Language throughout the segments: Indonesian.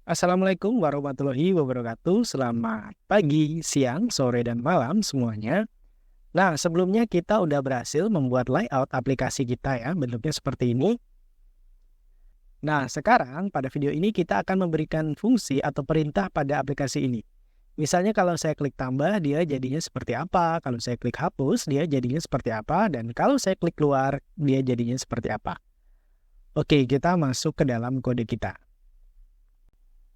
Assalamualaikum warahmatullahi wabarakatuh. Selamat pagi, siang, sore, dan malam semuanya. Nah, sebelumnya kita udah berhasil membuat layout aplikasi kita ya, bentuknya seperti ini. Nah, sekarang pada video ini kita akan memberikan fungsi atau perintah pada aplikasi ini. Misalnya kalau saya klik tambah, dia jadinya seperti apa. Kalau saya klik hapus, dia jadinya seperti apa. Dan kalau saya klik keluar, dia jadinya seperti apa. Oke, kita masuk ke dalam kode kita.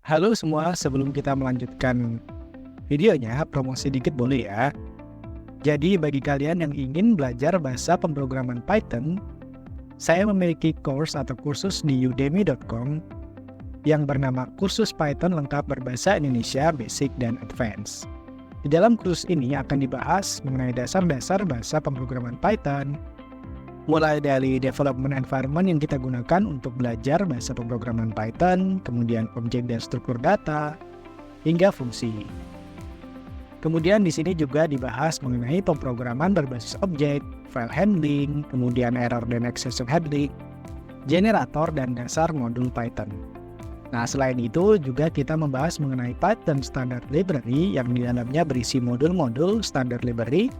Halo semua, sebelum kita melanjutkan videonya, promosi dikit boleh ya. Jadi bagi kalian yang ingin belajar bahasa pemrograman Python, saya memiliki course atau kursus di udemy.com yang bernama Kursus Python Lengkap Berbahasa Indonesia Basic dan Advance. Di dalam kursus ini akan dibahas mengenai dasar-dasar bahasa pemrograman Python, mulai dari development environment yang kita gunakan untuk belajar bahasa pemrograman Python, kemudian objek dan struktur data, hingga fungsi. Kemudian di sini juga dibahas mengenai pemrograman berbasis objek, file handling, kemudian error dan exception handling, generator, dan dasar modul Python. Nah, selain itu juga kita membahas mengenai Python Standard Library yang di dalamnya berisi modul-modul Standard Library.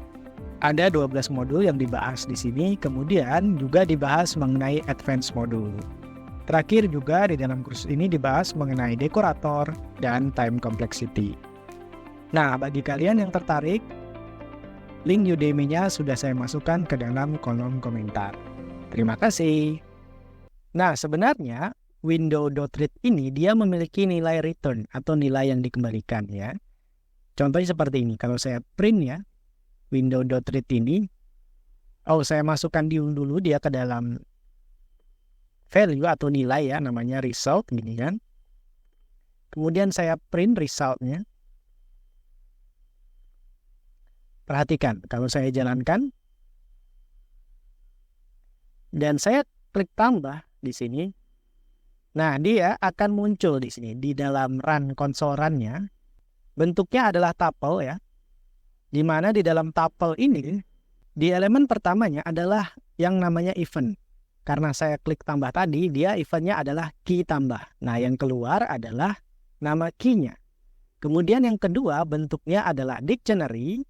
Ada 12 modul yang dibahas di sini, kemudian juga dibahas mengenai advance modul. Terakhir juga di dalam kursus ini dibahas mengenai dekorator dan time complexity. Nah, bagi kalian yang tertarik, link Udemy-nya sudah saya masukkan ke dalam kolom komentar. Terima kasih. Nah, sebenarnya window.read ini dia memiliki nilai return atau nilai yang dikembalikan ya. Contohnya seperti ini, kalau saya print ya, window.read ini, saya masukkan dulu dia ke dalam value atau nilai ya, namanya result gini kan. Kemudian saya print resultnya. Perhatikan, kalau saya jalankan dan saya klik tambah di sini, nah dia akan muncul di sini di dalam run console run-nya. Bentuknya adalah tuple ya. Di mana di dalam tuple ini, di elemen pertamanya adalah yang namanya event. Karena saya klik tambah tadi, dia eventnya adalah key tambah. Nah, yang keluar adalah nama key-nya. Kemudian yang kedua bentuknya adalah dictionary,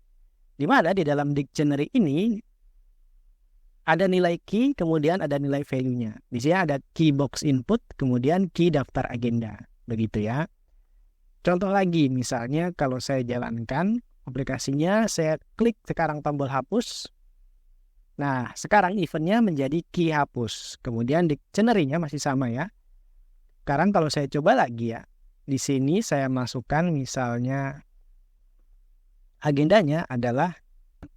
di mana di dalam dictionary ini ada nilai key, kemudian ada nilai value-nya. Di sini ada key box input, kemudian key daftar agenda. Begitu ya. Contoh lagi, misalnya kalau saya jalankan aplikasinya, saya klik sekarang tombol hapus. Nah, sekarang eventnya menjadi key hapus. Kemudian dictionary-nya masih sama ya. Sekarang kalau saya coba lagi ya, di sini saya masukkan misalnya agendanya adalah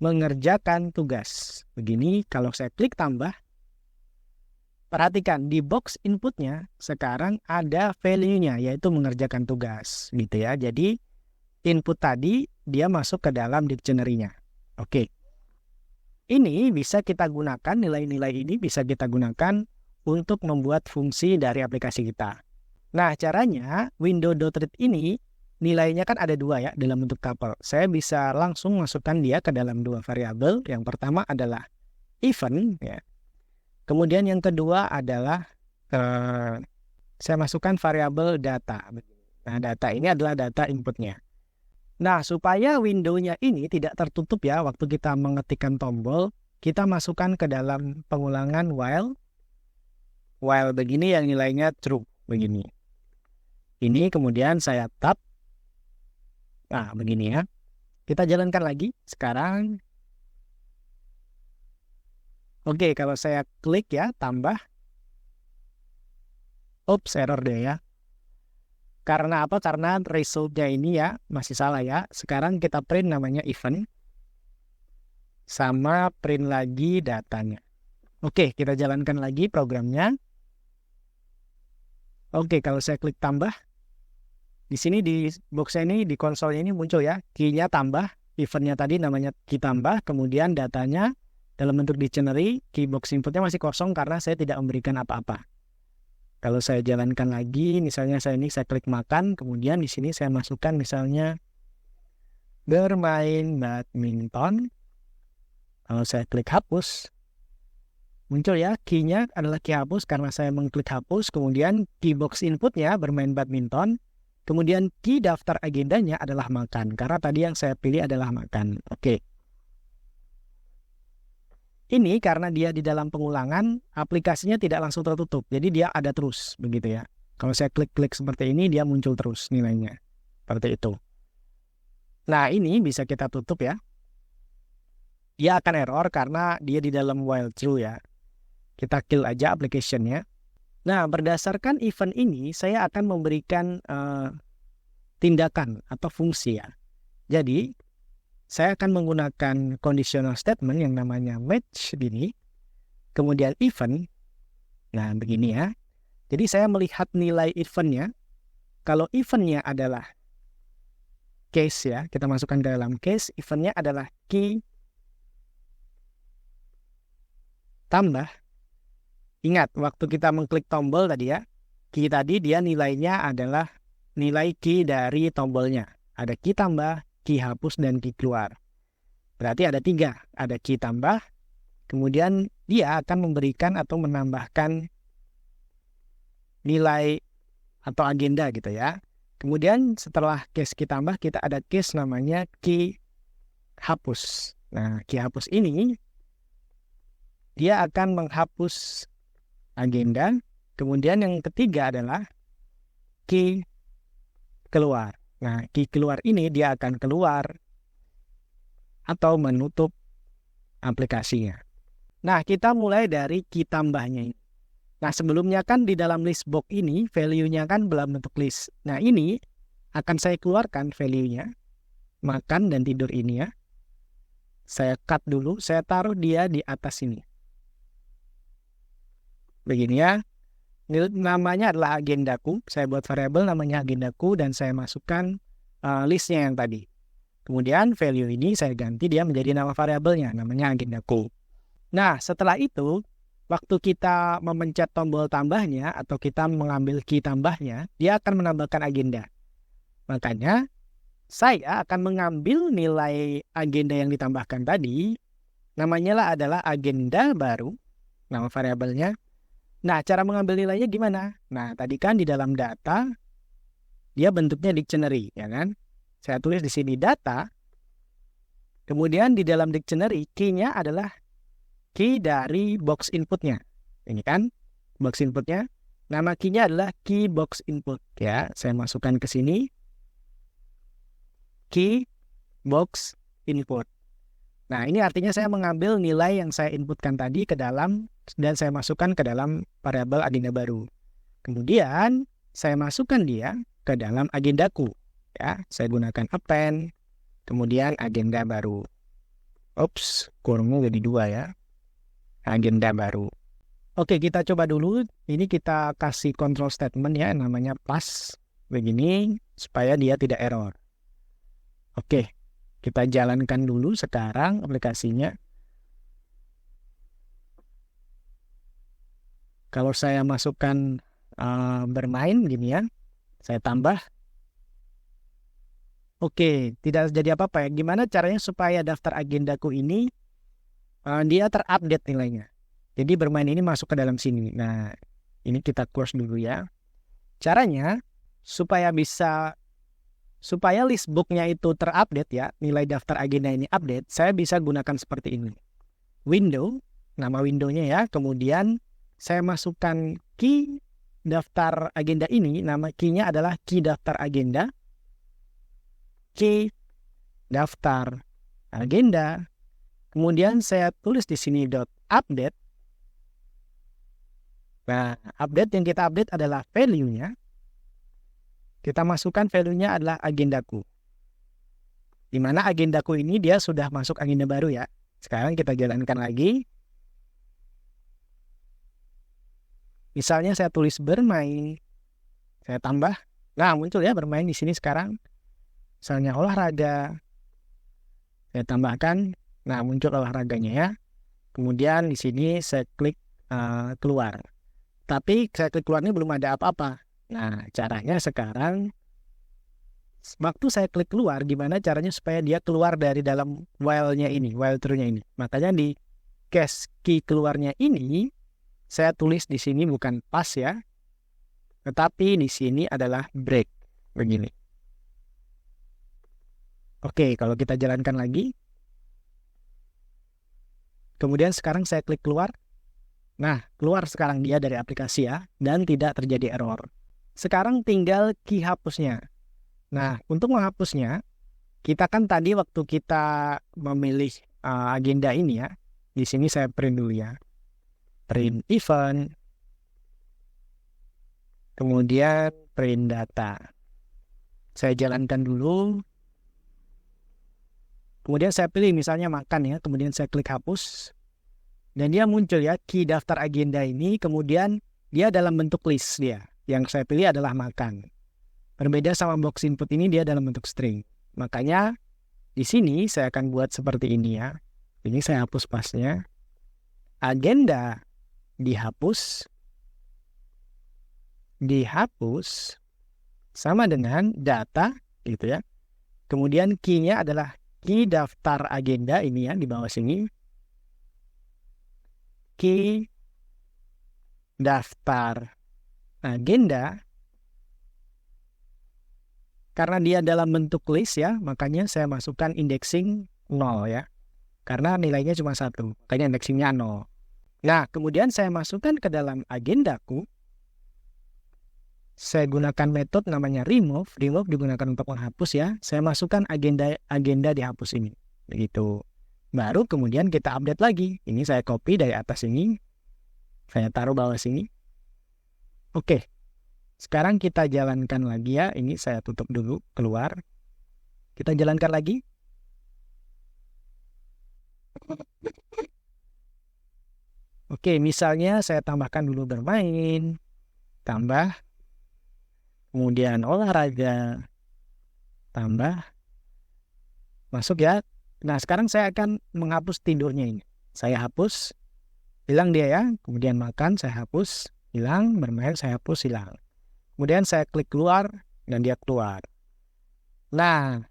mengerjakan tugas. Begini, kalau saya klik tambah, perhatikan di box inputnya sekarang ada value-nya, yaitu mengerjakan tugas. Gitu ya, jadi input tadi dia masuk ke dalam dictionary-nya. Oke. Ini bisa kita gunakan, nilai-nilai ini bisa kita gunakan untuk membuat fungsi dari aplikasi kita. Nah, caranya window.read ini nilainya kan ada dua ya dalam bentuk tuple. Saya bisa langsung masukkan dia ke dalam dua variabel. Yang pertama adalah event ya. Kemudian yang kedua adalah saya masukkan variabel data. Nah, data ini adalah data inputnya. Nah, supaya window-nya ini tidak tertutup ya waktu kita mengetikkan tombol, kita masukkan ke dalam pengulangan while begini yang nilainya true, begini. Ini kemudian saya tab. Nah, begini ya. Kita jalankan lagi sekarang. Oke, kalau saya klik ya, tambah. Error deh ya. Karena apa? Karena result-nya ini ya masih salah ya. Sekarang kita print namanya event. Sama print lagi datanya. Oke, kita jalankan lagi programnya. Oke, kalau saya klik tambah. Di sini di box ini, di konsolnya ini muncul ya. Key-nya tambah. Event-nya tadi namanya key tambah. Kemudian datanya dalam bentuk dictionary. Key box inputnya masih kosong karena saya tidak memberikan apa-apa. Kalau saya jalankan lagi, misalnya saya klik makan, kemudian di sini saya masukkan misalnya bermain badminton. Kalau saya klik hapus, muncul ya, key-nya adalah key hapus karena saya mengklik hapus, kemudian key box inputnya bermain badminton, Kemudian key daftar agendanya adalah makan, karena tadi yang saya pilih adalah makan. Oke. Ini karena dia di dalam pengulangan, aplikasinya tidak langsung tertutup. Jadi dia ada terus, begitu ya. Kalau saya klik-klik seperti ini, dia muncul terus nilainya. Seperti itu. Nah, ini bisa kita tutup ya. Dia akan error karena dia di dalam while true ya. Kita kill aja application-nya. Nah, berdasarkan event ini, saya akan memberikan tindakan atau fungsi ya. Jadi, saya akan menggunakan conditional statement yang namanya match ini. Kemudian event. Nah, begini ya. Jadi, saya melihat nilai eventnya. Kalau eventnya adalah case ya, kita masukkan ke dalam case. Eventnya adalah key tambah. Ingat, waktu kita mengklik tombol tadi ya, key tadi dia nilainya adalah nilai key dari tombolnya. Ada key tambah, key hapus, dan key keluar. Berarti ada 3. Ada key tambah, kemudian dia akan memberikan atau menambahkan nilai atau agenda gitu ya. Kemudian setelah case key tambah, kita ada case namanya key hapus. Nah, key hapus ini, dia akan menghapus agenda. Kemudian yang ketiga adalah key keluar. Nah, key keluar ini dia akan keluar atau menutup aplikasinya. Nah, kita mulai dari key tambahnya ini. Nah, sebelumnya kan di dalam list box ini value-nya kan belum bentuk list. Nah, ini akan saya keluarkan value-nya. Makan dan tidur ini ya. Saya cut dulu, saya taruh dia di atas ini. Begini ya. Namanya adalah agendaku. Saya buat variabel namanya agendaku dan saya masukkan listnya yang tadi. Kemudian value ini saya ganti dia menjadi nama variabelnya, namanya agendaku. Nah, setelah itu, waktu kita memencet tombol tambahnya atau kita mengambil key tambahnya, dia akan menambahkan agenda. Makanya, saya akan mengambil nilai agenda yang ditambahkan tadi, namanya adalah agenda baru, nama variabelnya. Nah, cara mengambil nilainya gimana? Nah, tadi kan di dalam data, dia bentuknya dictionary, ya kan? Saya tulis di sini data, kemudian di dalam dictionary, key-nya adalah key dari box inputnya. Ini kan, box inputnya. Nama key-nya adalah key box input. Ya, saya masukkan ke sini. Key box input. Nah, ini artinya saya mengambil nilai yang saya inputkan tadi ke dalam dan saya masukkan ke dalam variabel agenda baru. Kemudian saya masukkan dia ke dalam agendaku. Ya, saya gunakan append, kemudian agenda baru. Oops, kurungnya jadi 2 ya. Agenda baru. Oke, kita coba dulu. Ini kita kasih control statement ya, namanya plus. Begini, supaya dia tidak error. Oke. Kita jalankan dulu sekarang aplikasinya. Kalau saya masukkan bermain gini ya, saya tambah. Oke, tidak jadi apa-apa ya. Gimana caranya supaya daftar agendaku ini dia terupdate nilainya. Jadi bermain ini masuk ke dalam sini. Nah, ini kita close dulu ya. Caranya supaya list book-nya itu terupdate ya, nilai daftar agenda ini update, saya bisa gunakan seperti ini. Window, nama window-nya ya, kemudian saya masukkan key daftar agenda ini, nama key-nya adalah key daftar agenda, key daftar agenda, kemudian saya tulis di sini .update. Nah, update yang kita update adalah value-nya. Kita masukkan value-nya adalah agendaku. Di mana agendaku ini dia sudah masuk agenda baru ya. Sekarang kita jalankan lagi. Misalnya saya tulis bermain. Saya tambah. Nah, muncul ya bermain di sini sekarang. Misalnya olahraga. Saya tambahkan. Nah, muncul olahraganya ya. Kemudian di sini saya klik keluar. Tapi saya klik keluar ini belum ada apa-apa. Nah, caranya sekarang, waktu saya klik keluar, gimana caranya supaya dia keluar dari dalam while-nya ini, while true-nya ini. Makanya di case key keluarnya ini, saya tulis di sini bukan pass ya, tetapi di sini adalah break. begini. Oke, kalau kita jalankan lagi. Kemudian sekarang saya klik keluar. Nah, keluar sekarang dia dari aplikasi ya, dan tidak terjadi error. Sekarang tinggal key hapusnya. Nah, untuk menghapusnya, kita kan tadi waktu kita memilih agenda ini ya, di sini saya print dulu ya. Print event, kemudian print data. Saya jalankan dulu. Kemudian saya pilih misalnya makan ya, kemudian saya klik hapus. Dan dia muncul ya, key daftar agenda ini, kemudian dia dalam bentuk list dia. Yang saya pilih adalah makan. Berbeda sama box input ini, dia dalam bentuk string. Makanya di sini saya akan buat seperti ini ya. Ini saya hapus pasnya. Agenda dihapus. Dihapus sama dengan data gitu ya. Kemudian key-nya adalah key daftar agenda ini ya di bawah sini. Key daftar agenda. Karena dia dalam bentuk list ya, makanya saya masukkan indexing 0 ya. Karena nilainya cuma 1, makanya indexingnya 0. Nah, kemudian saya masukkan ke dalam agendaku. Saya gunakan metode namanya remove. Remove digunakan untuk menghapus ya. Saya masukkan agenda dihapus ini. Begitu. Baru kemudian kita update lagi. Ini saya copy dari atas ini. Saya taruh bawah sini. Oke. Sekarang kita jalankan lagi ya. Ini saya tutup dulu, keluar. Kita jalankan lagi. Oke, misalnya saya tambahkan dulu bermain. Tambah. Kemudian olahraga, tambah, masuk ya. Nah, sekarang saya akan menghapus tidurnya ini. Saya hapus, hilang dia ya. Kemudian makan, saya hapus, hilang. Bermain, saya hapus, hilang. Kemudian saya klik keluar, dan dia keluar. Nah,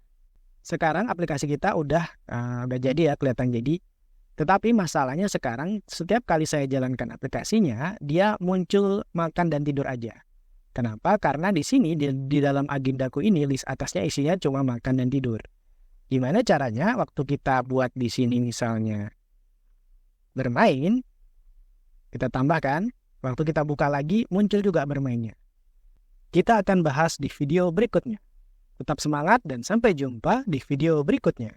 sekarang aplikasi kita udah jadi ya, kelihatan jadi. Tetapi masalahnya sekarang, setiap kali saya jalankan aplikasinya, dia muncul makan dan tidur aja. Kenapa? Karena di sini, di dalam agendaku ini, list atasnya isinya cuma makan dan tidur. Gimana caranya waktu kita buat di sini misalnya bermain, kita tambahkan, waktu kita buka lagi, muncul juga bermainnya. Kita akan bahas di video berikutnya. Tetap semangat dan sampai jumpa di video berikutnya.